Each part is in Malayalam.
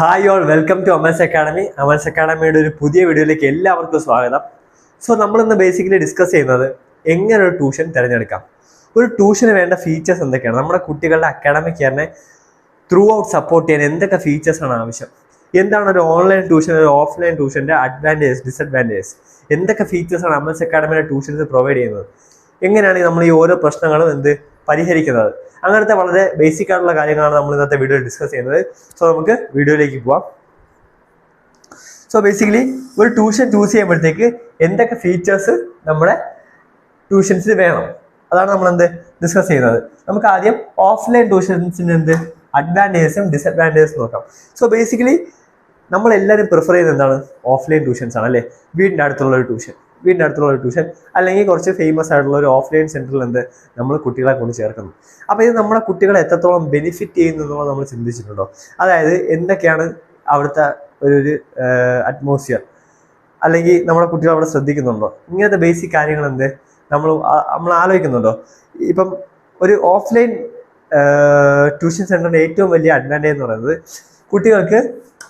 Hi all welcome to Amal's academy. Amal's അക്കാഡമിയുടെ ഒരു പുതിയ വീഡിയോയിലേക്ക് എല്ലാവർക്കും സ്വാഗതം. സോ നമ്മളിന്ന് ബേസിക്കലി ഡിസ്കസ് ചെയ്യുന്നത് എങ്ങനെ ഒരു ട്യൂഷൻ തിരഞ്ഞെടുക്കാം, ഒരു ട്യൂഷന് വേണ്ട ഫീച്ചേഴ്സ് എന്തൊക്കെയാണ്, നമ്മുടെ കുട്ടികളുടെ അക്കാഡമിക് ഇയറിനെ ത്രൂ ഔട്ട് സപ്പോർട്ട് ചെയ്യാൻ എന്തൊക്കെ ഫീച്ചേഴ്സാണ് ആവശ്യം, എന്താണ് ഒരു ഓൺലൈൻ ട്യൂഷൻ ഒരു ഓഫ്ലൈൻ ട്യൂഷൻ്റെ അഡ്വാൻറ്റേജസ് ഡിസഡ്വാൻറ്റേജസ്, എന്തൊക്കെ ഫീച്ചേഴ്സാണ് അമൽസ് അക്കാഡമിയുടെ ട്യൂഷൻസ് പ്രൊവൈഡ് ചെയ്യുന്നത്, എങ്ങനെയാണ് നമ്മൾ ഈ ഓരോ പ്രശ്നങ്ങളും പരിഹരിക്കുന്നത്, അങ്ങനത്തെ വളരെ ബേസിക് ആയിട്ടുള്ള കാര്യങ്ങളാണ് നമ്മൾ ഇന്നത്തെ വീഡിയോയിൽ ഡിസ്കസ് ചെയ്യുന്നത്. സോ നമുക്ക് വീഡിയോയിലേക്ക് പോവാം. സോ ബേസിക്കലി ഒരു ട്യൂഷൻ ചൂസ് ചെയ്യുമ്പോഴത്തേക്ക് എന്തൊക്കെ ഫീച്ചേഴ്സ് നമ്മുടെ ട്യൂഷൻസിൽ വേണം, അതാണ് നമ്മൾ ഡിസ്കസ് ചെയ്യുന്നത്. നമുക്ക് ആദ്യം ഓഫ്ലൈൻ ട്യൂഷൻസിന് അഡ്വാൻറ്റേജസും ഡിസഡ്വാൻറ്റേജസും നോക്കാം. സോ ബേസിക്കലി നമ്മളെല്ലാവരും പ്രിഫർ ചെയ്യുന്നത് എന്താണ്, ഓഫ്ലൈൻ ട്യൂഷൻസ് ആണ് അല്ലേ. വീടിൻ്റെ അടുത്തുള്ള ഒരു ട്യൂഷൻ അല്ലെങ്കിൽ കുറച്ച് ഫേമസ് ആയിട്ടുള്ള ഒരു ഓഫ്ലൈൻ സെൻറ്ററിൽ നമ്മൾ കുട്ടികളെ കൊണ്ട് ചേർക്കുന്നു. അപ്പോൾ ഇത് നമ്മുടെ കുട്ടികളെ എത്രത്തോളം ബെനിഫിറ്റ് ചെയ്യുന്നു എന്നുള്ളത് നമ്മൾ ചിന്തിച്ചിട്ടുണ്ടോ? അതായത് എന്തൊക്കെയാണ് അവിടുത്തെ ഒരു അറ്റ്മോസ്ഫിയർ, അല്ലെങ്കിൽ നമ്മുടെ കുട്ടികൾ അവിടെ ശ്രദ്ധിക്കുന്നുണ്ടോ, ഇങ്ങനത്തെ ബേസിക് കാര്യങ്ങൾ നമ്മൾ ആലോചിക്കുന്നുണ്ടോ? ഇപ്പം ഒരു ഓഫ്ലൈൻ ട്യൂഷൻ സെൻറ്ററിൻ്റെ ഏറ്റവും വലിയ അഡ്വാൻറ്റേജ് എന്ന് പറയുന്നത് കുട്ടികൾക്ക്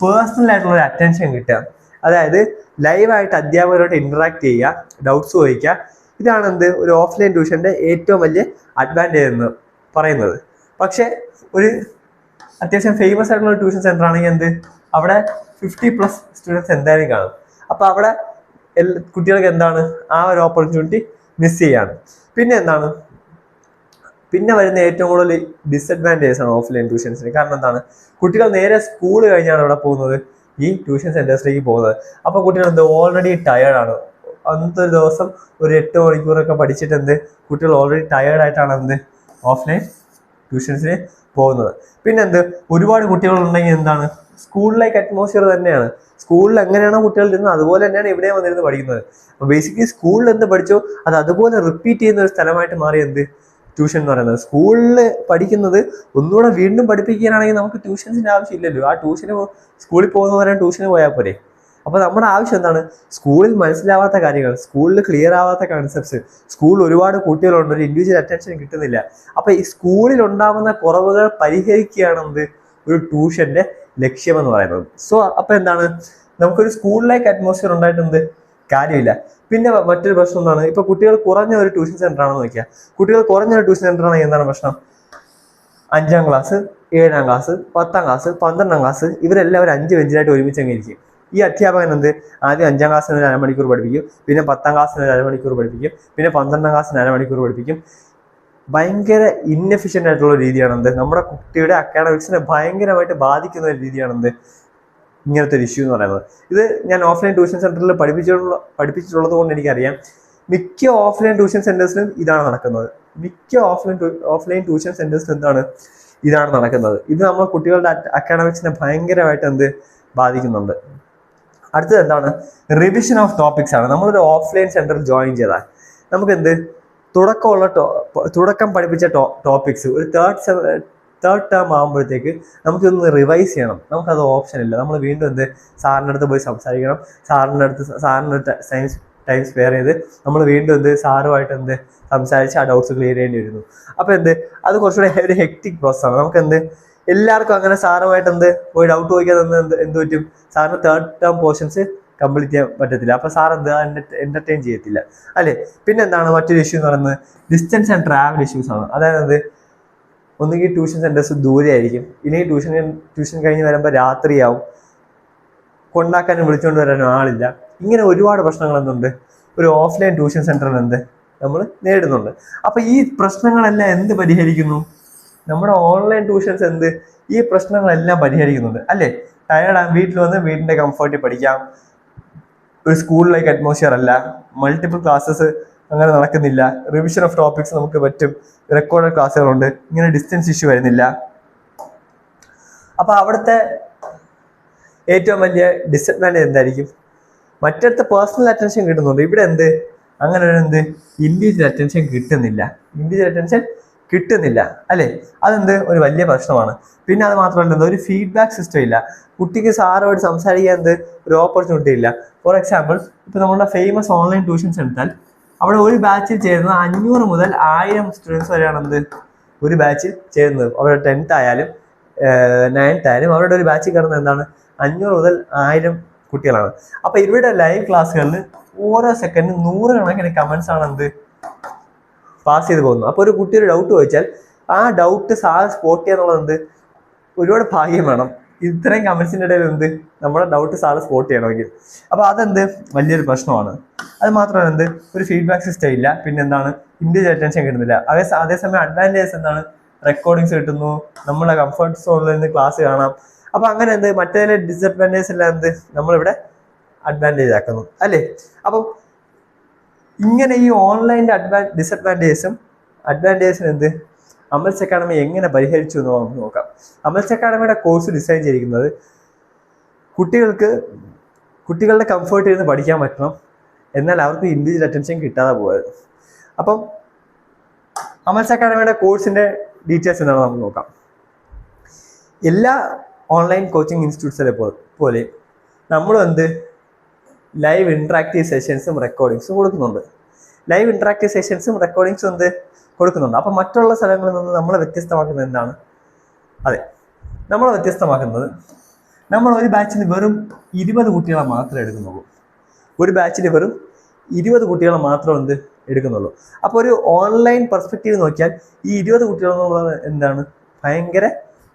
പേഴ്സണൽ ആയിട്ടുള്ള ഒരു അറ്റൻഷൻ കിട്ടുക, അതായത് ലൈവായിട്ട് അധ്യാപകരോട് ഇന്ററാക്ട് ചെയ്യുക, ഡൗട്ട്സ് ചോദിക്കുക. ഇതാണ് ഒരു ഓഫ്ലൈൻ ട്യൂഷൻ്റെ ഏറ്റവും വലിയ അഡ്വാൻറ്റേജ് എന്ന് പറയുന്നത്. പക്ഷേ ഒരു അത്യാവശ്യം ഫേമസ് ആയിട്ടുള്ള ഒരു ട്യൂഷൻ സെൻറ്റർ ആണെങ്കിൽ അവിടെ 50+ സ്റ്റുഡൻസ് എന്തായാലും കാണും. അപ്പോൾ അവിടെ കുട്ടികൾക്ക് ആ ഒരു ഓപ്പർച്യൂണിറ്റി മിസ് ചെയ്യാണ്. പിന്നെ വരുന്ന ഏറ്റവും കൂടുതൽ ഡിസഡ്വാൻറ്റേജസ് ആണ് ഓഫ്ലൈൻ ട്യൂഷൻസിന്. കാരണം കുട്ടികൾ നേരെ സ്കൂൾ കഴിഞ്ഞാണ് ഇവിടെ പോകുന്നത്, ഈ ട്യൂഷൻ സെന്റേഴ്സിലേക്ക് പോകുന്നത്. അപ്പോൾ കുട്ടികൾ ഓൾറെഡി ടയേർഡാണ്. അന്നത്തെ ഒരു ദിവസം ഒരു 8 മണിക്കൂറൊക്കെ പഠിച്ചിട്ട് കുട്ടികൾ ഓൾറെഡി ടയേർഡായിട്ടാണ് ഓഫ്ലൈൻ ട്യൂഷൻസിന് പോകുന്നത്. ഒരുപാട് കുട്ടികളുണ്ടെങ്കിൽ സ്കൂളിലേക്ക് അറ്റ്മോസ്ഫിയർ തന്നെയാണ്. സ്കൂളിൽ എങ്ങനെയാണോ കുട്ടികൾ ഇരുന്നത് അതുപോലെ തന്നെയാണ് ഇവിടെ വന്നിരുന്ന് പഠിക്കുന്നത്. അപ്പോൾ ബേസിക്കലി സ്കൂളിൽ പഠിച്ചോ അത് അതുപോലെ റിപ്പീറ്റ് ചെയ്യുന്ന ഒരു സ്ഥലമായിട്ട് മാറി ട്യൂഷൻ എന്ന് പറയുന്നത്. സ്കൂളിൽ പഠിക്കുന്നത് ഒന്നുകൂടെ വീണ്ടും പഠിപ്പിക്കാനാണെങ്കിൽ നമുക്ക് ട്യൂഷൻസിൻ്റെ ആവശ്യമില്ലല്ലോ. ആ ട്യൂഷന് സ്കൂളിൽ പോകുന്നവരെ ട്യൂഷന് പോയാൽ പോരെ. അപ്പോൾ നമ്മുടെ ആവശ്യം എന്താണ്, സ്കൂളിൽ മനസ്സിലാവാത്ത കാര്യങ്ങൾ, സ്കൂളിൽ ക്ലിയർ ആവാത്ത കൺസെപ്റ്റ്സ്, സ്കൂളിൽ ഒരുപാട് കുട്ടികളുണ്ട്, ഒരു ഇൻഡിവിജ്വൽ അറ്റൻഷൻ കിട്ടുന്നില്ല. അപ്പോൾ ഈ സ്കൂളിൽ ഉണ്ടാകുന്ന കുറവുകൾ പരിഹരിക്കുകയാണ് ഒരു ട്യൂഷൻ്റെ ലക്ഷ്യമെന്ന് പറയുന്നത്. സോ അപ്പോൾ നമുക്കൊരു സ്കൂളിലേക്ക് അറ്റ്മോസ്ഫിയർ ഉണ്ടായിട്ട് കാര്യമില്ല. പിന്നെ മറ്റൊരു പ്രശ്നം എന്താണ്, ഇപ്പൊ കുട്ടികൾ കുറഞ്ഞ ഒരു ട്യൂഷൻ സെന്റർ ആണെന്ന് നോക്കിയാൽ, കുട്ടികൾ കുറഞ്ഞ ഒരു ട്യൂഷൻ സെന്റർ ആണെങ്കിൽ എന്താണ് പ്രശ്നം, 5ാം ക്ലാസ് 7ാം ക്ലാസ് 10ാം ക്ലാസ് 12ാം ക്ലാസ് ഇവരെല്ലാം ഒരു 5 ബെഞ്ചിലായിട്ട് ഒരുമിച്ച് ഇരിക്കും. ഈ അധ്യാപകൻ ആദ്യം 5ാം ക്ലാസ്സിന് ഒരു അരമണിക്കൂർ പഠിപ്പിക്കും, പിന്നെ 10ാം ക്ലാസ്സിന് ഒരു അരമണിക്കൂർ പഠിപ്പിക്കും, പിന്നെ 12ാം ക്ലാസ്സിന് അരമണിക്കൂർ പഠിപ്പിക്കും. ഭയങ്കര ഇൻഎഫിഷ്യൻ്റ് ആയിട്ടുള്ള രീതിയാണ് നമ്മുടെ കുട്ടിയുടെ അക്കാഡമിക്സിനെ ഭയങ്കരമായിട്ട് ബാധിക്കുന്ന ഒരു രീതിയാണ് ഇങ്ങനത്തെ ഒരു ഇഷ്യൂ എന്ന് പറയുന്നത്. ഇത് ഞാൻ ഓഫ്ലൈൻ ട്യൂഷൻ സെന്ററിൽ പഠിപ്പിച്ചിട്ടുള്ളത് കൊണ്ട് എനിക്കറിയാം. മിക്ക ഓഫ്ലൈൻ ട്യൂഷൻ സെന്റേഴ്സിലും ഇതാണ് നടക്കുന്നത്. ഓഫ്ലൈൻ ട്യൂഷൻ സെന്റേഴ്സിൽ ഇതാണ് നടക്കുന്നത്. ഇത് നമ്മുടെ കുട്ടികളുടെ അക്കാഡമിക്സിനെ ഭയങ്കരമായിട്ട് ബാധിക്കുന്നുണ്ട്. അടുത്തത് റിവിഷൻ ഓഫ് ടോപ്പിക്സ് ആണ്. നമ്മളൊരു ഓഫ്ലൈൻ സെന്റർ ജോയിൻ ചെയ്താൽ നമുക്ക് തുടക്കം പഠിപ്പിച്ച ടോപ്പിക്സ് ഒരു തേർഡ് ടേം ആകുമ്പോഴത്തേക്ക് നമുക്കൊന്ന് റിവൈസ് ചെയ്യണം. നമുക്കത് ഓപ്ഷൻ ഇല്ല. നമ്മൾ വീണ്ടും സാറിൻ്റെ അടുത്ത് പോയി സംസാരിക്കണം. സാറിൻ്റെ ടൈം സ്പെയർ ചെയ്ത് നമ്മൾ വീണ്ടും സാറുമായിട്ട് സംസാരിച്ച് ആ ഡൗട്ട്സ് ക്ലിയർ ചെയ്യേണ്ടി വരുന്നു. അപ്പോൾ അത് കുറച്ചുകൂടെ ഒരു ഹെക്ടിക് പ്രോസസ്സാണ്. നമുക്ക് എല്ലാവർക്കും അങ്ങനെ സാറുമായിട്ട് പോയി ഡൗട്ട് ചോദിക്കാതെ എന്ത് പറ്റും, സാറിന് തേർഡ് ടേം പോർഷൻസ് കംപ്ലീറ്റ് ചെയ്യാൻ പറ്റത്തില്ല. അപ്പോൾ സാർ എൻ്റർടൈൻ ചെയ്യത്തില്ല അല്ലേ. പിന്നെ മറ്റൊരു ഇഷ്യൂ എന്ന് പറയുന്നത് ഡിസ്റ്റൻസ് ആൻഡ് ട്രാവൽ ഇഷ്യൂസ് ആണ്. അതായത് ഒന്നുകിൽ ട്യൂഷൻ സെൻറ്റേഴ്സ് ദൂരെ ആയിരിക്കും, ഇല്ലെങ്കിൽ ട്യൂഷൻ കഴിഞ്ഞ് വരുമ്പോൾ രാത്രിയാവും, കൊണ്ടാക്കാനും വിളിച്ചുകൊണ്ട് വരാനും ആളില്ല. ഇങ്ങനെ ഒരുപാട് പ്രശ്നങ്ങൾ ഒരു ഓഫ്ലൈൻ ട്യൂഷൻ സെൻറ്ററിൽ നമ്മൾ നേരിടുന്നുണ്ട്. അപ്പോൾ ഈ പ്രശ്നങ്ങളെല്ലാം പരിഹരിക്കുന്നു, നമ്മുടെ ഓൺലൈൻ ട്യൂഷൻസ് ഈ പ്രശ്നങ്ങളെല്ലാം പരിഹരിക്കുന്നുണ്ട് അല്ലേ. ടയർഡാകും, വീട്ടിൽ വന്ന് വീടിൻ്റെ കംഫർട്ടിൽ പഠിക്കാം. ഒരു സ്കൂളിലേക്ക് അറ്റ്മോസ്ഫിയർ അല്ല, മൾട്ടിപ്പിൾ ക്ലാസ്സസ് അങ്ങനെ നടക്കുന്നില്ല, റിവിഷൻ ഓഫ് ടോപ്പിക്സ് നമുക്ക് പറ്റും, റെക്കോർഡഡ് ക്ലാസ്സുകളുണ്ട്, ഇങ്ങനെ ഡിസ്റ്റൻസ് ഇഷ്യൂ വരുന്നില്ല. അപ്പോൾ അവിടുത്തെ ഏറ്റവും വലിയ ഡിസഡ്വാൻറ്റേജ് എന്തായിരിക്കും, മറ്റടുത്ത പേഴ്സണൽ അറ്റൻഷൻ കിട്ടുന്നുണ്ട്. ഇവിടെ അങ്ങനെ ഒരു ഇൻഡിവിജ്വൽ അറ്റൻഷൻ കിട്ടുന്നില്ല അല്ലേ. ഒരു വലിയ പ്രശ്നമാണ്. പിന്നെ അത് മാത്രമല്ല ഒരു ഫീഡ്ബാക്ക് സിസ്റ്റം ഇല്ല. കുട്ടിക്ക് സാറുമായിട്ട് സംസാരിക്കാൻ ഒരു ഓപ്പർച്യൂണിറ്റി ഇല്ല. ഫോർ എക്സാമ്പിൾ, ഇപ്പോൾ നമ്മുടെ ഫേമസ് ഓൺലൈൻ ട്യൂഷൻസ് എടുത്താൽ അവിടെ ഒരു ബാച്ചിൽ ചേരുന്നത് 500 മുതൽ 1000 സ്റ്റുഡൻസ് വരെയാണ് ഒരു ബാച്ചിൽ ചേരുന്നത്. അവിടെ 10th ആയാലും 9th ആയാലും അവരുടെ ഒരു ബാച്ചിൽ കയറുന്നത് എന്താണ് 500 മുതൽ 1000 കുട്ടികളാണ്. അപ്പൊ ഇവരുടെ ലൈവ് ക്ലാസ്സുകളിൽ ഓരോ സെക്കൻഡും 100 കണക്കിന് കമന്റ്സ് ആണ് എന്ത് പാസ് ചെയ്ത് പോകുന്നത്. അപ്പൊ ഒരു കുട്ടി ഒരു ഡൗട്ട് ചോദിച്ചാൽ ആ ഡൗട്ട് സാർ സ്പോട്ട് ചെയ്യാന്നുള്ളത് എന്ത് ഒരുപാട് ഭാഗ്യം വേണം. ഇത്രയും കമന്റ്സിന്റെ ഇടയിൽ എന്ത് നമ്മുടെ ഡൗട്ട് സാറ് സ്പോട്ട് ചെയ്യണമെങ്കിൽ. അപ്പൊ അതെന്ത് വലിയൊരു പ്രശ്നമാണ്. അത് മാത്രമല്ല എന്ത് ഒരു ഫീഡ്ബാക്ക് സിസ്റ്റം ഇല്ല, പിന്നെ എന്താണ് ഇൻഡിവിജ്വൽ അറ്റൻഷൻ കിട്ടുന്നില്ല. അതേസമയം അഡ്വാൻറ്റേജസ് എന്താണ് റെക്കോർഡിങ്സ് കിട്ടുന്നു, നമ്മളെ കംഫർട്ട് സോണിൽ നിന്ന് ക്ലാസ് കാണാം. അപ്പൊ അങ്ങനെ എന്ത് മറ്റേ ഡിസഡ്വാൻറ്റേജ് എല്ലാം എന്ത് നമ്മളിവിടെ അഡ്വാൻറ്റേജ് ആക്കുന്നു അല്ലേ. അപ്പം ഇങ്ങനെ ഈ ഓൺലൈൻ്റെ ഡിസഡ്വാൻറ്റേജസും അഡ്വാൻറ്റേജസും എന്ത് അമൽസ് അക്കാഡമി എങ്ങനെ പരിഹരിച്ചു എന്ന് നമുക്ക് നോക്കാം. അമൽസ് അക്കാഡമിയുടെ കോഴ്സ് ഡിസൈൻ ചെയ്തിരിക്കുന്നത് കുട്ടികളുടെ കംഫർട്ട് ഇരുന്ന് പഠിക്കാൻ പറ്റണം, എന്നാൽ അവർക്ക് ഇൻഡിവിജ്വൽ അറ്റൻഷൻ കിട്ടാതെ പോയത്. അപ്പം അമൽസ് അക്കാഡമിയുടെ കോഴ്സിന്റെ ഡീറ്റെയിൽസ് എന്താണെന്ന് നമുക്ക് നോക്കാം. എല്ലാ ഓൺലൈൻ കോച്ചിങ് ഇൻസ്റ്റിറ്റ്യൂട്ട്സിലെ പോലെ നമ്മളും എന്ത് ലൈവ് ഇൻട്രാക്റ്റീവ് സെഷൻസും റെക്കോർഡിങ്സും കൊടുക്കുന്നുണ്ട്. ലൈവ് ഇൻട്രാക്റ്റീവ് സെഷൻസും റെക്കോർഡിങ്സും എന്ത് കൊടുക്കുന്നുണ്ട്. അപ്പം മറ്റുള്ള സ്ഥലങ്ങളിൽ നിന്ന് നമ്മളെ വ്യത്യസ്തമാക്കുന്നത് എന്താണ്? അതെ, നമ്മളെ വ്യത്യസ്തമാക്കുന്നത് നമ്മൾ ഒരു ബാച്ചിൽ വെറും 20 കുട്ടികളെ മാത്രമേ എടുക്കുന്നുള്ളൂ. ഒരു ബാച്ചിൽ വെറും 20 കുട്ടികളെ മാത്രം എന്ത് എടുക്കുന്നുള്ളൂ. അപ്പോൾ ഒരു ഓൺലൈൻ പെർസ്പെക്റ്റീവ് നോക്കിയാൽ ഈ 20 കുട്ടികൾ എന്നുള്ളത് എന്താണ് ഭയങ്കര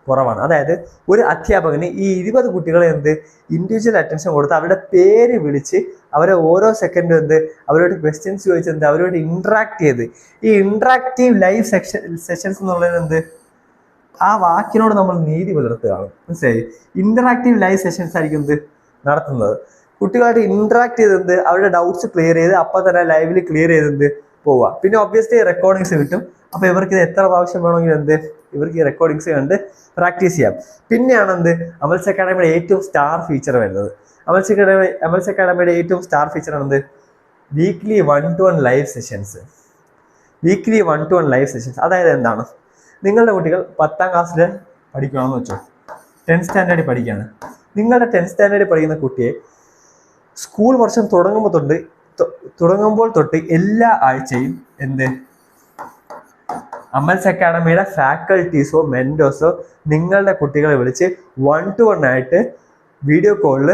കുറവാണ്. അതായത് ഒരു അധ്യാപകന് ഈ 20 കുട്ടികളെ എന്ത് ഇൻഡിവിജ്വൽ അറ്റൻഷൻ കൊടുത്ത് അവരുടെ പേര് വിളിച്ച് അവരെ ഓരോ സെക്കൻഡും എന്ത് അവരോട് ക്വസ്റ്റ്യൻസ് ചോദിച്ച് എന്ത് അവരോട് ഇന്ററാക്ട് ചെയ്ത് ഈ ഇന്ററാക്റ്റീവ് ലൈവ് സെഷൻസ് എന്നുള്ളത് എന്ത് ആ വാക്കിനോട് നമ്മൾ നീതി പുലർത്തുകയാണ്. മനസ്സിലായി? ഇന്ററാക്റ്റീവ് ലൈവ് സെഷൻസ് ആയിരിക്കും എന്ത് നടത്തുന്നത്. കുട്ടികളായിട്ട് ഇന്ററാക്ട് ചെയ്തെന്ത് അവരുടെ ഡൗട്ട്സ് ക്ലിയർ ചെയ്ത് അപ്പം തന്നെ ലൈവിൽ ക്ലിയർ ചെയ്തെന്ത് പോവുക. പിന്നെ ഒബ്വിയസ്ലി റെക്കോർഡിങ്സ് കിട്ടും. അപ്പോൾ ഇവർക്ക് ഇത് എത്ര പ്രാവശ്യം വേണമെങ്കിലും എന്ത് ഇവർക്ക് ഈ റെക്കോർഡിങ്സ് കണ്ട് പ്രാക്ടീസ് ചെയ്യാം. പിന്നെയാണ് എന്ത് അമൽസ് അക്കാഡമിയുടെ ഏറ്റവും സ്റ്റാർ ഫീച്ചർ വരുന്നത്. അമൽസ് അക്കാഡമിയുടെ ഏറ്റവും സ്റ്റാർ ഫീച്ചർ ആണ് weekly 1-to-1 live sessions. Weekly 1-to-1 live sessions അതായത് എന്താണ്, നിങ്ങളുടെ കുട്ടികൾ 10ാം ക്ലാസ്സിൽ പഠിക്കുകയാണെന്ന് വെച്ചോ, 10th സ്റ്റാൻഡേർഡിൽ പഠിക്കുകയാണ്. നിങ്ങളുടെ 10th സ്റ്റാൻഡേർഡിൽ പഠിക്കുന്ന കുട്ടിയെ സ്കൂൾ വർഷം തുടങ്ങുമ്പോൾ തൊട്ട് എല്ലാ ആഴ്ചയും എന്ത് അമൽസ് അക്കാഡമിയുടെ ഫാക്കൽറ്റീസോ മെന്റേഴ്സോ നിങ്ങളുടെ കുട്ടികളെ വിളിച്ച് 1-to-1 ആയിട്ട് വീഡിയോ കോളിൽ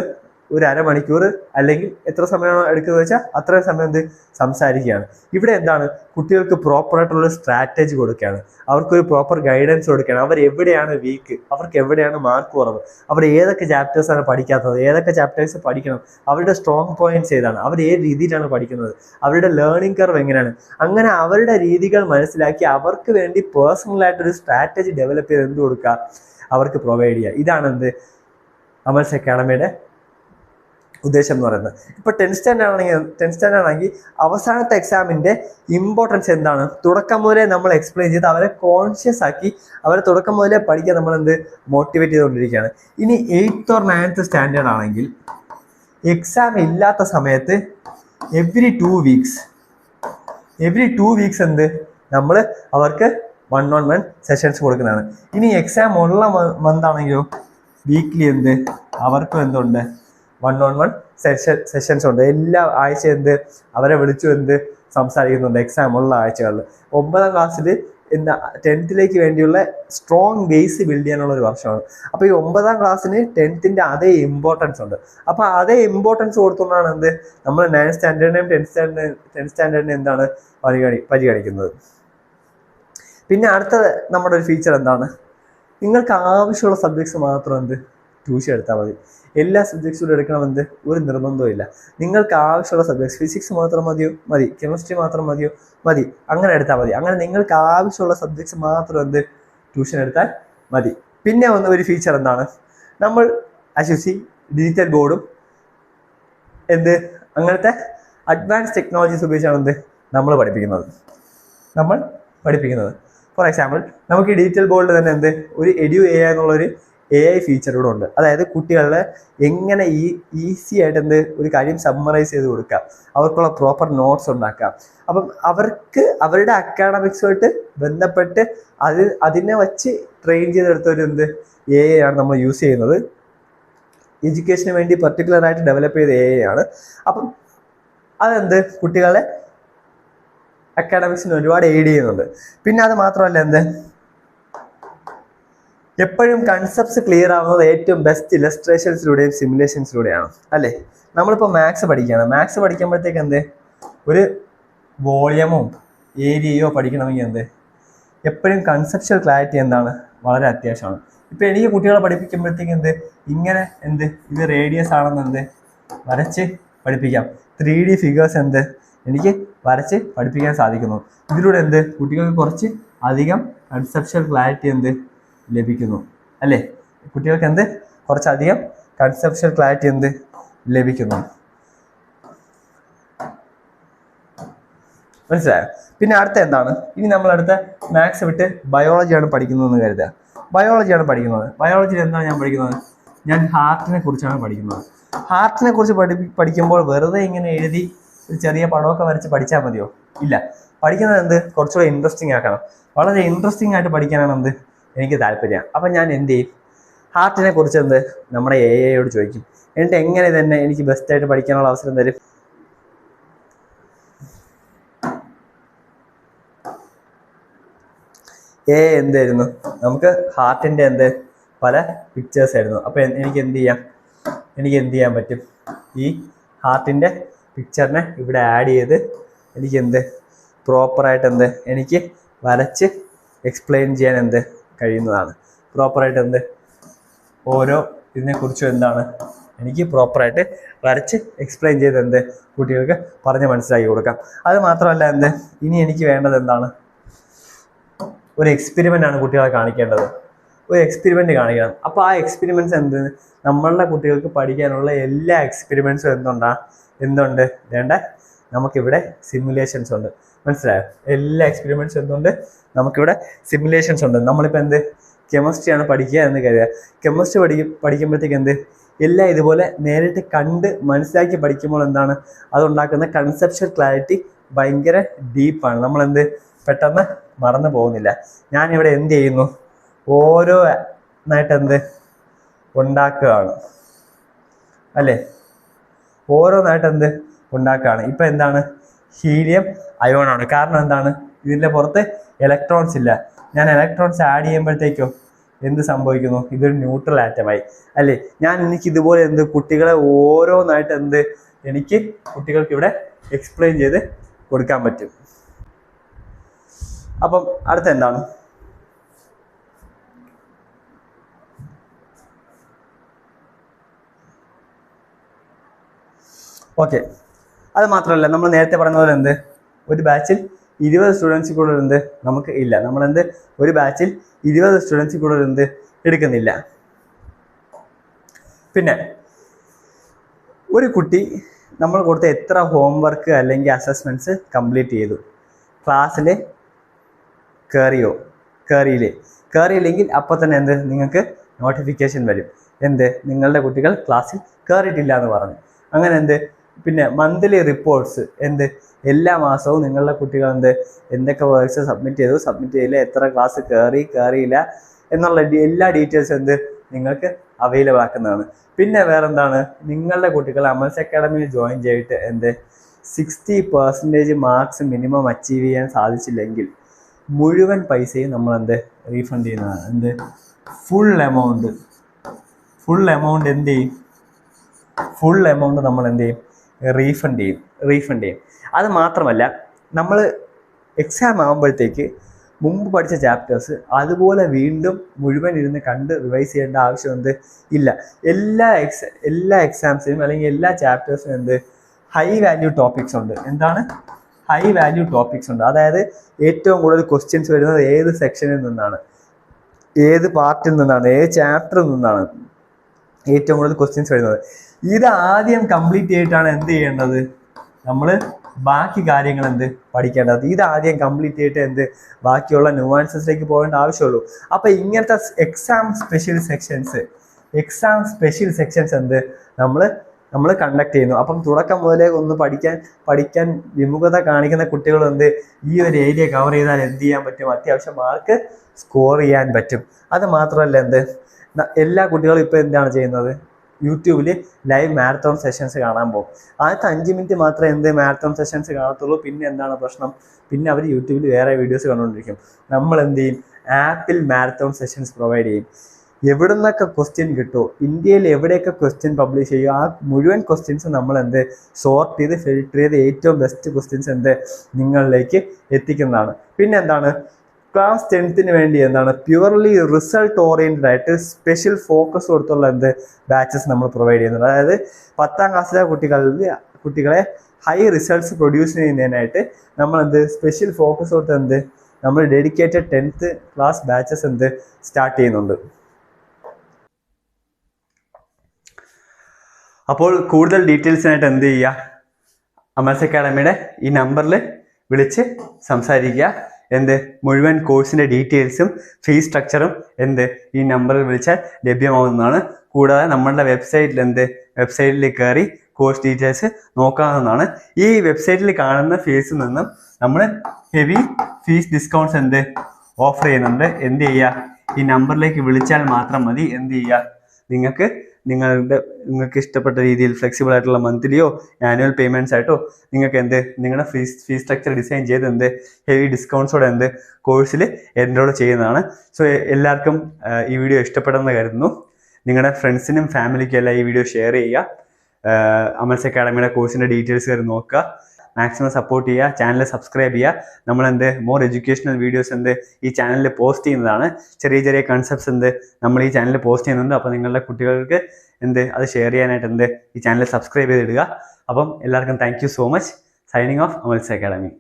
ഒരു അരമണിക്കൂർ അല്ലെങ്കിൽ എത്ര സമയമാണോ എടുക്കുന്നത് വെച്ചാൽ അത്രയും സമയം എന്ത് സംസാരിക്കുകയാണ്. ഇവിടെ എന്താണ് കുട്ടികൾക്ക് പ്രോപ്പറായിട്ടുള്ള സ്ട്രാറ്റജി കൊടുക്കുകയാണ്, അവർക്കൊരു പ്രോപ്പർ ഗൈഡൻസ് കൊടുക്കുകയാണ്. അവർ എവിടെയാണ് വീക്ക്, അവർക്ക് എവിടെയാണ് മാർക്ക് കുറവ്, അവർ ഏതൊക്കെ ചാപ്റ്റേഴ്സാണ് പഠിക്കാത്തത്, ഏതൊക്കെ ചാപ്റ്റേഴ്സ് പഠിക്കണം, അവരുടെ സ്ട്രോങ് പോയിന്റ്സ് ഏതാണ്, അവർ ഏത് രീതിയിലാണ് പഠിക്കുന്നത്, അവരുടെ ലേണിംഗ് കർവ് എങ്ങനെയാണ്. അങ്ങനെ അവരുടെ രീതികൾ മനസ്സിലാക്കി അവർക്ക് വേണ്ടി പേഴ്സണലായിട്ടൊരു സ്ട്രാറ്റജി ഡെവലപ്പ് ചെയ്ത് എന്ത് കൊടുക്കുക അവർക്ക് പ്രൊവൈഡ് ചെയ്യുക. ഇതാണ് എന്ത് അമൽസ് അക്കാഡമിയുടെ ഉദ്ദേശം എന്ന് പറയുന്നത്. ഇപ്പോൾ 10th സ്റ്റാൻഡേർഡ് ആണെങ്കിൽ അവസാനത്തെ എക്സാമിൻ്റെ ഇമ്പോർട്ടൻസ് എന്താണ് തുടക്കം മുതലേ നമ്മൾ എക്സ്പ്ലെയിൻ ചെയ്ത് അവരെ കോൺഷ്യസ് ആക്കി അവരെ തുടക്കം മുതലേ പഠിക്കാൻ നമ്മൾ എന്ത് മോട്ടിവേറ്റ് ചെയ്തുകൊണ്ടിരിക്കുകയാണ്. ഇനി 8th or 9th സ്റ്റാൻഡേർഡ് ആണെങ്കിൽ എക്സാം ഇല്ലാത്ത സമയത്ത് എവറി 2 വീക്സ് എന്ത് നമ്മൾ അവർക്ക് 1-on-1 സെഷൻസ് കൊടുക്കുന്നതാണ്. ഇനി എക്സാം ഉള്ള മന്ത് ആണെങ്കിലോ വീക്ക്ലി എന്ത് അവർക്കും എന്തുണ്ട് 1-on-1 സെഷൻസ് ഉണ്ട്. എല്ലാ ആഴ്ച എന്ത് അവരെ വിളിച്ചു എന്ത് സംസാരിക്കുന്നുണ്ട് എക്സാം ഉള്ള ആഴ്ചകളിൽ. 9ാം ക്ലാസ്സിൽ എന്താ 10th വേണ്ടിയുള്ള സ്ട്രോങ് ബേസ് ബിൽഡ് ചെയ്യാനുള്ള ഒരു വർഷമാണ്. അപ്പോൾ ഈ 9ാം ക്ലാസ്സിന് 10th അതേ ഇമ്പോർട്ടൻസ് ഉണ്ട്. അപ്പോൾ അതേ ഇമ്പോർട്ടൻസ് കൊടുത്തുകൊണ്ടാണ് എന്ത് നമ്മൾ 9th സ്റ്റാൻഡേർഡിനെയും 10th സ്റ്റാൻഡേർഡിനെയും എന്താണ് പരിഗണിക്കുന്നത്. പിന്നെ അടുത്ത നമ്മുടെ ഒരു ഫീച്ചർ എന്താണ്, നിങ്ങൾക്ക് ആവശ്യമുള്ള സബ്ജക്ട്സ് മാത്രം എന്ത് ട്യൂഷൻ എടുത്താൽ മതി. എല്ലാ സബ്ജക്ട്സും എടുക്കണമെന്ന് ഒരു നിർബന്ധവും ഇല്ല. നിങ്ങൾക്ക് ആവശ്യമുള്ള സബ്ജക്ട്സ് ഫിസിക്സ് മാത്രം മതി, കെമിസ്ട്രി മാത്രം മതി, അങ്ങനെ എടുത്താൽ മതി. അങ്ങനെ നിങ്ങൾക്ക് ആവശ്യമുള്ള സബ്ജക്ട്സ് മാത്രം എന്ത് ട്യൂഷൻ എടുത്താൽ മതി. പിന്നെ ഒരു ഫീച്ചർ എന്താണ്, നമ്മൾ അശ്വസി ഡിജിറ്റൽ ബോർഡും എന്ത് അങ്ങനത്തെ അഡ്വാൻസ് ടെക്നോളജീസ് ഉപയോഗിച്ചാണ് എന്ത് നമ്മൾ പഠിപ്പിക്കുന്നത്. ഫോർ എക്സാമ്പിൾ നമുക്ക് ഈ ഡിജിറ്റൽ ബോർഡിൽ തന്നെ എന്ത് ഒരു AI എന്നുള്ളൊരു AI ഫീച്ചർ കൂടെ ഉണ്ട്. അതായത് കുട്ടികളെ എങ്ങനെ ഈസി ആയിട്ട് എന്ത് ഒരു കാര്യം സമ്മറൈസ് ചെയ്ത് കൊടുക്കാം, അവർക്കുള്ള പ്രോപ്പർ നോട്ട്സ് ഉണ്ടാക്കാം. അപ്പം അവർക്ക് അവരുടെ അക്കാഡമിക്സുമായിട്ട് ബന്ധപ്പെട്ട് അതിനെ വച്ച് ട്രെയിൻ ചെയ്തെടുത്തൊരു എന്ത് AI ആണ് നമ്മൾ യൂസ് ചെയ്യുന്നത്. എഡ്യൂക്കേഷന് വേണ്ടി പെർട്ടിക്കുലറായിട്ട് ഡെവലപ്പ് ചെയ്ത AI ആണ്. അപ്പം അതെന്ത് കുട്ടികളെ അക്കാഡമിക്സിന് ഒരുപാട് എയ്ഡ് ചെയ്യുന്നുണ്ട്. പിന്നെ അത് മാത്രമല്ല എപ്പോഴും കൺസെപ്റ്റ്സ് ക്ലിയർ ആവുന്നത് ഏറ്റവും ബെസ്റ്റ് ഇലസ്ട്രേഷൻസിലൂടെയും സിമുലേഷൻസിലൂടെയാണ് അല്ലേ. നമ്മളിപ്പോൾ മാത്സ് പഠിക്കുകയാണ്. മാത്സ് പഠിക്കുമ്പോഴത്തേക്ക് എന്ത് ഒരു വോളിയമോ ഏരിയയോ പഠിക്കണമെങ്കിൽ എന്ത് എപ്പോഴും കൺസെപ്ച്വൽ ക്ലാരിറ്റി എന്താണ് വളരെ അത്യാവശ്യമാണ്. ഇപ്പം എനിക്ക് കുട്ടികളെ പഠിപ്പിക്കുമ്പോഴത്തേക്ക് എന്ത് ഇങ്ങനെ എന്ത് ഇത് റേഡിയസ് ആണെന്ന് എന്ത് വരച്ച് പഠിപ്പിക്കാം. 3D ഫിഗേഴ്സ് എന്ത് എനിക്ക് വരച്ച് പഠിപ്പിക്കാൻ സാധിക്കുന്നു. ഇതിലൂടെ എന്ത് കുട്ടികൾക്ക് കുറച്ച് അധികം കൺസെപ്ച്വൽ ക്ലാരിറ്റി എന്ത് ലഭിക്കുന്നു അല്ലേ. കുട്ടികൾക്ക് എന്ത് കുറച്ചധികം കൺസെപ്ച്വൽ ക്ലാരിറ്റി എന്ത് ലഭിക്കുന്നു. മനസ്സിലായോ? പിന്നെ അടുത്ത എന്താണ്, ഇനി നമ്മളടുത്ത മാത്സ് വിട്ട് ബയോളജിയാണ് പഠിക്കുന്നതെന്ന് കരുതുക. ബയോളജിയാണ് പഠിക്കുന്നത്. ബയോളജിയിൽ എന്താണ് ഞാൻ പഠിക്കുന്നത്? ഞാൻ ഹാർട്ടിനെ കുറിച്ചാണ് പഠിക്കുന്നത്. ഹാർട്ടിനെ കുറിച്ച് പഠിക്കുമ്പോൾ വെറുതെ ഇങ്ങനെ എഴുതി ഒരു ചെറിയ പടമൊക്കെ വരച്ച് പഠിച്ചാൽ മതിയോ? ഇല്ല. പഠിക്കുന്നത് എന്ത് കുറച്ചുകൂടെ ഇൻട്രസ്റ്റിംഗ് ആക്കണം. വളരെ ഇൻട്രസ്റ്റിംഗ് ആയിട്ട് പഠിക്കാനാണ് എന്ത് എനിക്ക് താല്പര്യം. അപ്പം ഞാൻ എന്ത് ചെയ്യും, ഹാർട്ടിനെ കുറിച്ച് എന്ത് നമ്മുടെ AI ചോദിക്കും. എന്നിട്ട് എങ്ങനെ തന്നെ എനിക്ക് ബെസ്റ്റായിട്ട് പഠിക്കാനുള്ള അവസരം തരും. എന്തായിരുന്നു നമുക്ക് ഹാർട്ടിൻ്റെ എന്ത് പല പിക്ചേഴ്സ് ആയിരുന്നു. അപ്പം എനിക്ക് എന്ത് ചെയ്യാൻ പറ്റും, ഈ ഹാർട്ടിൻ്റെ പിക്ചറിനെ ഇവിടെ ആഡ് ചെയ്ത് എനിക്ക് എന്ത് പ്രോപ്പറായിട്ട് എന്ത് എനിക്ക് വരച്ച് എക്സ്പ്ലെയിൻ ചെയ്യാൻ എന്ത് കഴിയുന്നതാണ്. പ്രോപ്പറായിട്ട് എന്ത് ഓരോ ഇതിനെക്കുറിച്ചും എന്താണ് എനിക്ക് പ്രോപ്പറായിട്ട് വരച്ച് എക്സ്പ്ലെയിൻ ചെയ്ത് എന്ത് കുട്ടികൾക്ക് പറഞ്ഞ് മനസ്സിലാക്കി കൊടുക്കാം. അത് മാത്രമല്ല എന്ത് ഇനി എനിക്ക് വേണ്ടത് എന്താണ്, ഒരു എക്സ്പെരിമെൻ്റ് ആണ് കുട്ടികളെ കാണിക്കേണ്ടത്. ഒരു എക്സ്പെരിമെൻ്റ് കാണിക്കണം. അപ്പോൾ ആ എക്സ്പെരിമെൻറ്റ്സ് എന്ത് നമ്മളുടെ കുട്ടികൾക്ക് പഠിക്കാനുള്ള എല്ലാ എക്സ്പെരിമെൻറ്റ്സും എന്തുണ്ട് വേണ്ട നമുക്കിവിടെ സിമുലേഷൻസ് ഉണ്ട്. മനസ്സിലായോ? എല്ലാ എക്സ്പെരിമെൻറ്റ്സ് എന്തുണ്ട് നമുക്കിവിടെ സിമുലേഷൻസ് ഉണ്ട്. നമ്മളിപ്പോൾ എന്ത് കെമിസ്ട്രിയാണ് പഠിക്കുക എന്ന് കരുതുക. കെമിസ്ട്രി പഠിക്കുമ്പോഴത്തേക്ക് എന്ത് എല്ലാം ഇതുപോലെ നേരിട്ട് കണ്ട് മനസ്സിലാക്കി പഠിക്കുമ്പോൾ എന്താണ് അതുണ്ടാക്കുന്ന കൺസെപ്ച്വൽ ക്ലാരിറ്റി ഭയങ്കര ഡീപ്പാണ്. നമ്മളെന്ത് പെട്ടെന്ന് മറന്നു പോകുന്നില്ല. ഞാനിവിടെ എന്ത് ചെയ്യുന്നു, ഓരോന്നായിട്ട് എന്ത് ഉണ്ടാക്കുകയാണ് അല്ലേ. ഓരോന്നായിട്ട് എന്ത് ഉണ്ടാക്കുകയാണ്. ഇപ്പം എന്താണ് ഹീലിയം അയോണാണ്. കാരണം എന്താണ് ഇതിൻ്റെ പുറത്ത് ഇലക്ട്രോൺസ് ഇല്ല. ഞാൻ ഇലക്ട്രോൺസ് ആഡ് ചെയ്യുമ്പോഴത്തേക്കോ എന്ത് സംഭവിക്കുന്നു, ഇതൊരു ന്യൂട്രൽ ആറ്റമായി അല്ലേ. എനിക്ക് ഇതുപോലെ എന്ത് കുട്ടികളെ ഓരോന്നായിട്ട് എന്ത് എനിക്ക് കുട്ടികൾക്ക് ഇവിടെ എക്സ്പ്ലെയിൻ ചെയ്ത് കൊടുക്കാൻ പറ്റും. അപ്പം അടുത്ത എന്താണ്, ഓക്കെ. അത് മാത്രമല്ല നമ്മൾ നേരത്തെ പറഞ്ഞ പോലെ എന്ത് ഒരു ബാച്ചിൽ 20 സ്റ്റുഡൻസിൽ കൂടുതൽ എന്ത് നമുക്ക് ഇല്ല. നമ്മളെന്ത് ഒരു ബാച്ചിൽ 20 സ്റ്റുഡൻസിൽ കൂടുതൽ എന്ത് എടുക്കുന്നില്ല. പിന്നെ ഒരു കുട്ടി നമ്മൾ കൊടുത്ത എത്ര ഹോംവർക്ക് അല്ലെങ്കിൽ അസസ്മെൻറ്റ്സ് കംപ്ലീറ്റ് ചെയ്തു, ക്ലാസ്സിൽ കയറിയില്ലെങ്കിൽ അപ്പോൾ തന്നെ എന്ത് നിങ്ങൾക്ക് നോട്ടിഫിക്കേഷൻ വരും. നിങ്ങളുടെ കുട്ടികൾ ക്ലാസ്സിൽ കയറിയിട്ടില്ല എന്ന് പറഞ്ഞു. അങ്ങനെ പിന്നെ മന്ത്ലി റിപ്പോർട്ട്സ് എല്ലാ മാസവും നിങ്ങളുടെ കുട്ടികൾ എന്തൊക്കെ വർക്ക്സ് സബ്മിറ്റ് ചെയ്തില്ല, എത്ര ക്ലാസ് കയറിയില്ല എന്നുള്ള എല്ലാ ഡീറ്റെയിൽസ് നിങ്ങൾക്ക് അവൈലബിൾ ആക്കുന്നതാണ്. പിന്നെ വേറെന്താണ്, നിങ്ങളുടെ കുട്ടികൾ അമൽസ് അക്കാഡമിയിൽ ജോയിൻ ചെയ്തിട്ട് 60% മാർക്സ് മിനിമം അച്ചീവ് ചെയ്യാൻ സാധിച്ചില്ലെങ്കിൽ മുഴുവൻ പൈസയും നമ്മൾ റീഫണ്ട് ചെയ്യുന്നതാണ്. ഫുൾ എമൗണ്ട് നമ്മൾ റീഫണ്ട് ചെയ്യും. അത് മാത്രമല്ല നമ്മൾ എക്സാം ആകുമ്പോഴത്തേക്ക് മുമ്പ് പഠിച്ച ചാപ്റ്റേഴ്സ് അതുപോലെ വീണ്ടും മുഴുവൻ ഇരുന്ന് കണ്ട് റിവൈസ് ചെയ്യേണ്ട ആവശ്യം ഇല്ല. എല്ലാ എക്സാംസിനും അല്ലെങ്കിൽ എല്ലാ ചാപ്റ്റേഴ്സിനും ഹൈ വാല്യൂ ടോപ്പിക്സ് ഉണ്ട്. ഹൈ വാല്യൂ ടോപ്പിക്സ് ഉണ്ട്. അതായത് ഏറ്റവും കൂടുതൽ ക്വസ്റ്റ്യൻസ് വരുന്നത് ഏത് സെക്ഷനിൽ നിന്നാണ്, ഏത് പാർട്ടിൽ നിന്നാണ്, ഏത് ചാപ്റ്ററിൽ നിന്നാണ് ഏറ്റവും കൂടുതൽ ക്വസ്റ്റ്യൻസ് വരുന്നത്. ഇത് ആദ്യം കംപ്ലീറ്റ് ചെയ്തിട്ടാണ് ചെയ്യേണ്ടത്, നമ്മൾ ബാക്കി കാര്യങ്ങൾ പഠിക്കേണ്ടത്. ഇത് ആദ്യം കംപ്ലീറ്റ് ചെയ്തിട്ട് ബാക്കിയുള്ള ന്യൂവാൻസസിലേക്ക് പോകേണ്ട ആവശ്യമുള്ളൂ. അപ്പോൾ ഇങ്ങനത്തെ എക്സാം സ്പെഷ്യൽ സെക്ഷൻസ് നമ്മൾ കണ്ടക്ട് ചെയ്യുന്നു. അപ്പം തുടക്കം മുതലേ ഒന്ന് പഠിക്കാൻ വിമുഖത കാണിക്കുന്ന കുട്ടികൾ ഈ ഒരു ഏരിയ കവർ ചെയ്താൽ ചെയ്യാൻ പറ്റും, അത്യാവശ്യം മാർക്ക് സ്കോർ ചെയ്യാൻ പറ്റും. അത് മാത്രമല്ല എല്ലാ കുട്ടികളും ഇപ്പോൾ എന്താണ് ചെയ്യുന്നത്, യൂട്യൂബിൽ ലൈവ് മാരത്തോൺ സെഷൻസ് കാണാൻ പോകും. ആദ്യത്തെ 5 മിനിറ്റ് മാത്രമേ മാരത്തോൺ സെഷൻസ് കാണത്തുള്ളൂ. പിന്നെ എന്താണ് പ്രശ്നം, പിന്നെ അവർ യൂട്യൂബിൽ വേറെ വീഡിയോസ് കണ്ടുകൊണ്ടിരിക്കും. നമ്മൾ ആപ്പിൽ മാരത്തോൺ സെഷൻസ് പ്രൊവൈഡ് ചെയ്യും. എവിടെ നിന്നൊക്കെ ക്വസ്റ്റ്യൻ കിട്ടുമോ, ഇന്ത്യയിൽ എവിടെയൊക്കെ ക്വസ്റ്റ്യൻ പബ്ലിഷ് ചെയ്യുമോ ആ മുഴുവൻ ക്വസ്റ്റ്യൻസ് നമ്മൾ സോർട്ട് ചെയ്ത് ഫിൽട്ടർ ചെയ്ത് ഏറ്റവും ബെസ്റ്റ് ക്വസ്റ്റ്യൻസ് നിങ്ങളിലേക്ക് എത്തിക്കുന്നതാണ്. പിന്നെ ക്ലാസ് 10th വേണ്ടി പ്യുവർലി റിസൾട്ട് ഓറിയൻറ്റഡ് ആയിട്ട് സ്പെഷ്യൽ ഫോക്കസ് കൊടുത്തുള്ള ബാച്ചസ് നമ്മൾ പ്രൊവൈഡ് ചെയ്യുന്നുണ്ട്. അതായത് 10th ക്ലാസ്സിലെ കുട്ടികളെ ഹൈ റിസൾട്ട്സ് പ്രൊഡ്യൂസ് ചെയ്യുന്നതിനായിട്ട് നമ്മൾ സ്പെഷ്യൽ ഫോക്കസ് കൊടുത്ത് നമ്മൾ dedicated 10th class batches start ചെയ്യുന്നുണ്ട്. അപ്പോൾ കൂടുതൽ ഡീറ്റെയിൽസിനായിട്ട് ചെയ്യുക, അമൽസ് അക്കാഡമിയുടെ ഈ നമ്പറിൽ വിളിച്ച് സംസാരിക്കുക. മുഴുവൻ കോഴ്സിൻ്റെ ഡീറ്റെയിൽസും ഫീസ് സ്ട്രക്ചറും ഈ നമ്പറിൽ വിളിച്ചാൽ ലഭ്യമാവുന്നതാണ്. കൂടാതെ നമ്മളുടെ വെബ്സൈറ്റിൽ കയറി കോഴ്സ് ഡീറ്റെയിൽസ് നോക്കാവുന്നതാണ്. ഈ വെബ്സൈറ്റിൽ കാണുന്ന ഫീസിൽ നിന്നും നമ്മൾ ഹെവി ഫീസ് ഡിസ്കൗണ്ട്സ് ഓഫർ ചെയ്യുന്നുണ്ട്. ഈ നമ്പറിലേക്ക് വിളിച്ചാൽ മാത്രം മതി. നിങ്ങൾക്ക് ഇഷ്ടപ്പെട്ട രീതിയിൽ ഫ്ലെക്സിബിൾ ആയിട്ടുള്ള മന്ത്ലിയോ ആനുവൽ പേയ്മെൻറ്റ്സ് ആയിട്ടോ നിങ്ങൾക്ക് നിങ്ങളുടെ ഫീസ് സ്ട്രക്ചർ ഡിസൈൻ ചെയ്ത് ഹെവി ഡിസ്കൗണ്ട്സോടെ കോഴ്സിൽ എൻറോൾ ചെയ്യുന്നതാണ്. സോ എല്ലാവർക്കും ഈ വീഡിയോ ഇഷ്ടപ്പെടുമെന്ന് കരുതുന്നു. നിങ്ങളുടെ ഫ്രണ്ട്സിനും ഫാമിലിക്കും എല്ലാം ഈ വീഡിയോ ഷെയർ ചെയ്യുക. അമൽസ് അക്കാഡമിയുടെ കോഴ്സിൻ്റെ ഡീറ്റെയിൽസ് കയറി നോക്കുക. മാക്സിമം സപ്പോർട്ട് ചെയ്യുക. ചാനൽ സബ്സ്ക്രൈബ് ചെയ്യുക. നമ്മൾ മോർ എഡ്യൂക്കേഷണൽ വീഡിയോസ് ഈ ചാനലിൽ പോസ്റ്റ് ചെയ്യുന്നതാണ്. ചെറിയ ചെറിയ കൺസെപ്റ്റ്സ് നമ്മൾ ഈ ചാനലിൽ പോസ്റ്റ് ചെയ്യുന്നുണ്ട്. അപ്പോൾ നിങ്ങളുടെ കുട്ടികൾക്ക് അത് ഷെയർ ചെയ്യാനായിട്ട് ഈ ചാനൽ സബ്സ്ക്രൈബ് ചെയ്തിടുക. അപ്പം എല്ലാവർക്കും thank you so much. Signing off, Amal's academy.